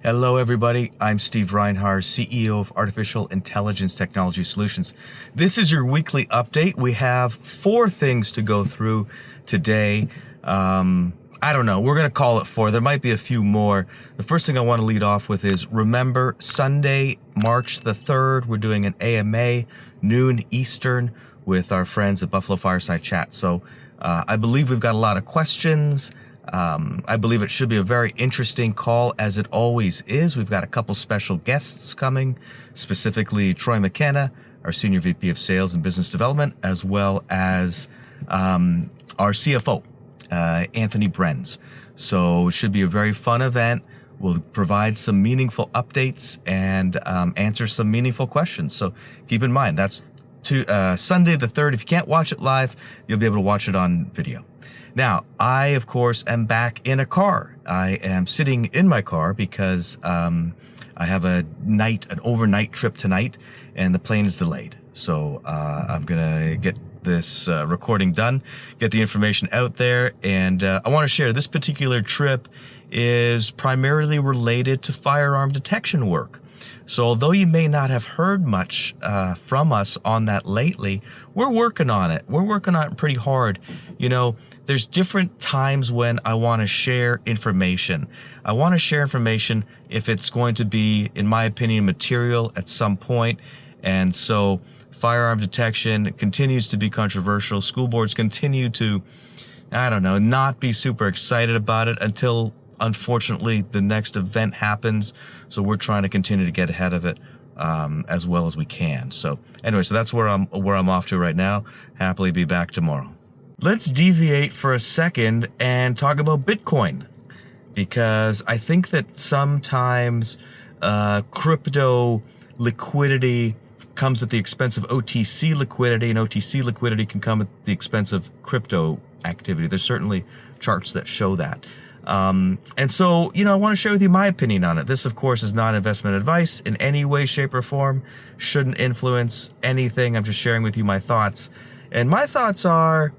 Hello everybody, I'm Steve Reinharz, CEO of Artificial Intelligence Technology Solutions. This is your weekly update. We have 4 things to go through today. I don't know, we're going to call it 4. There might be a few more. The first thing I want to lead off with is, remember, Sunday, March the 3rd, we're doing an AMA, noon Eastern, with our friends at Buffalo Fireside Chat. So I believe we've got a lot of questions. I believe it should be a very interesting call, as it always is. We've got a couple special guests coming, specifically Troy McKenna, our Senior VP of Sales and Business Development, as well as our CFO, Anthony Brenz. So it should be a very fun event. We'll provide some meaningful updates and answer some meaningful questions. So keep in mind, that's Sunday the 3rd. If you can't watch it live, you'll be able to watch it on video. Now, I, of course, am back in a car. I am sitting in my car because I have an overnight trip tonight, and the plane is delayed. So I'm gonna get this recording done, get the information out there, and I want to share this particular trip is primarily related to firearm detection work. So although you may not have heard much from us on that lately, we're working on it. We're working on it pretty hard. You know, there's different times when I want to share information. I want to share information if it's going to be, in my opinion, material at some point. And so firearm detection continues to be controversial. School boards continue to, I don't know, not be super excited about it until, unfortunately, the next event happens. So we're trying to continue to get ahead of it as well as we can. So anyway, so that's where I'm off to right now. Happily be back tomorrow. Let's deviate for a second and talk about Bitcoin, because I think that sometimes crypto liquidity comes at the expense of OTC liquidity, and OTC liquidity can come at the expense of crypto activity. There's certainly charts that show that. And so, you know, I want to share with you my opinion on it. This, of course, is not investment advice in any way, shape, or form. Shouldn't influence anything. I'm just sharing with you my thoughts. And my thoughts are,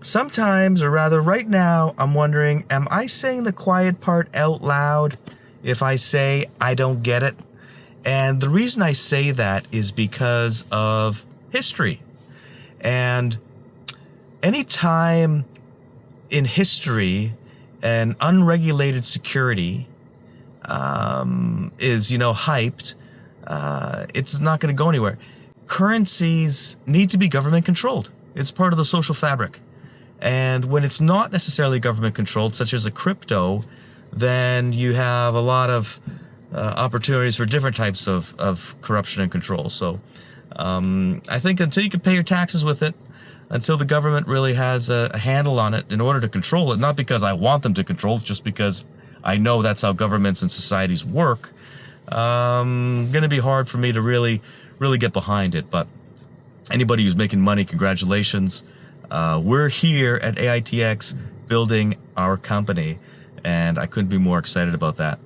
sometimes, or rather right now, I'm wondering, am I saying the quiet part out loud if I say I don't get it? And the reason I say that is because of history. And anytime in history an unregulated security is, you know, hyped, it's not going to go anywhere. Currencies need to be government controlled. It's part of the social fabric. And when it's not necessarily government controlled, such as a crypto, then you have a lot of opportunities for different types of corruption and control. So I think until you can pay your taxes with it, until the government really has a handle on it in order to control it, not because I want them to control it, just because I know that's how governments and societies work, going to be hard for me to really get behind it. But anybody who's making money, congratulations. We're here at AITX building our company, and I couldn't be more excited about that.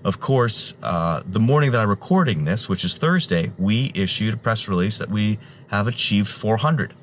Of course, the morning that I'm recording this, which is Thursday, we issued a press release that we have achieved 400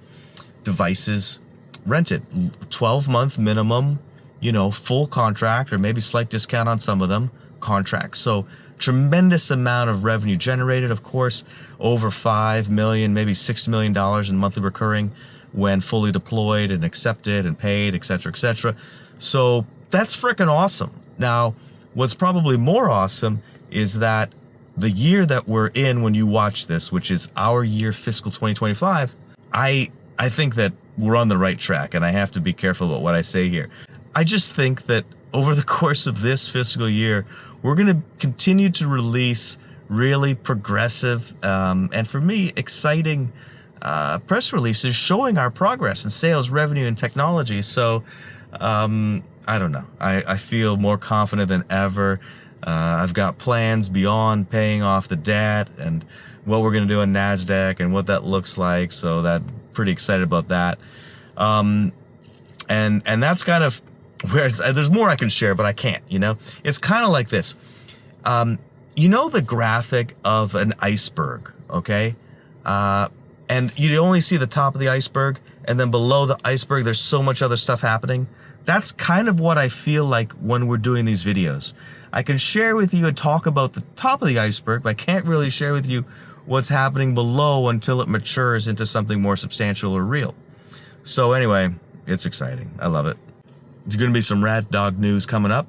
devices rented, 12-month minimum, you know, full contract, or maybe slight discount on some of them, contracts. So tremendous amount of revenue generated, of course, over $5 million, maybe $6 million in monthly recurring when fully deployed and accepted and paid, etc., etc. So that's freaking awesome. Now, what's probably more awesome is that the year that we're in when you watch this, which is our year, fiscal 2025, I think that we're on the right track, and I have to be careful about what I say here. I just think that over the course of this fiscal year, we're going to continue to release really progressive and, for me, exciting press releases showing our progress in sales, revenue, and technology. So I don't know. I feel more confident than ever. I've got plans beyond paying off the debt and what we're going to do on NASDAQ and what that looks like. So that pretty excited about that. And that's kind of where there's more I can share, but I can't, you know, it's kind of like this. You know, the graphic of an iceberg, okay? And you only see the top of the iceberg, and then below the iceberg, there's so much other stuff happening. That's kind of what I feel like when we're doing these videos. I can share with you and talk about the top of the iceberg, but I can't really share with you what's happening below until it matures into something more substantial or real. So anyway, it's exciting. I love it. There's going to be some RADDOG news coming up.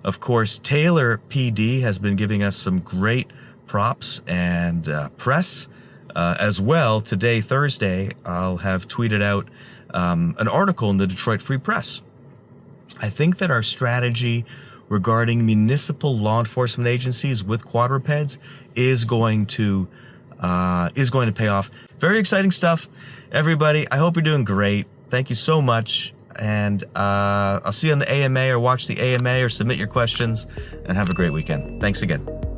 Of course, Taylor PD has been giving us some great props and press as well. Today, Thursday, I'll have tweeted out an article in the Detroit Free Press. I think that our strategy regarding municipal law enforcement agencies with quadrupeds is going to pay off. Very exciting stuff. Everybody, I hope you're doing great. Thank you so much. And I'll see you on the AMA, or watch the AMA, or submit your questions, and have a great weekend. Thanks again.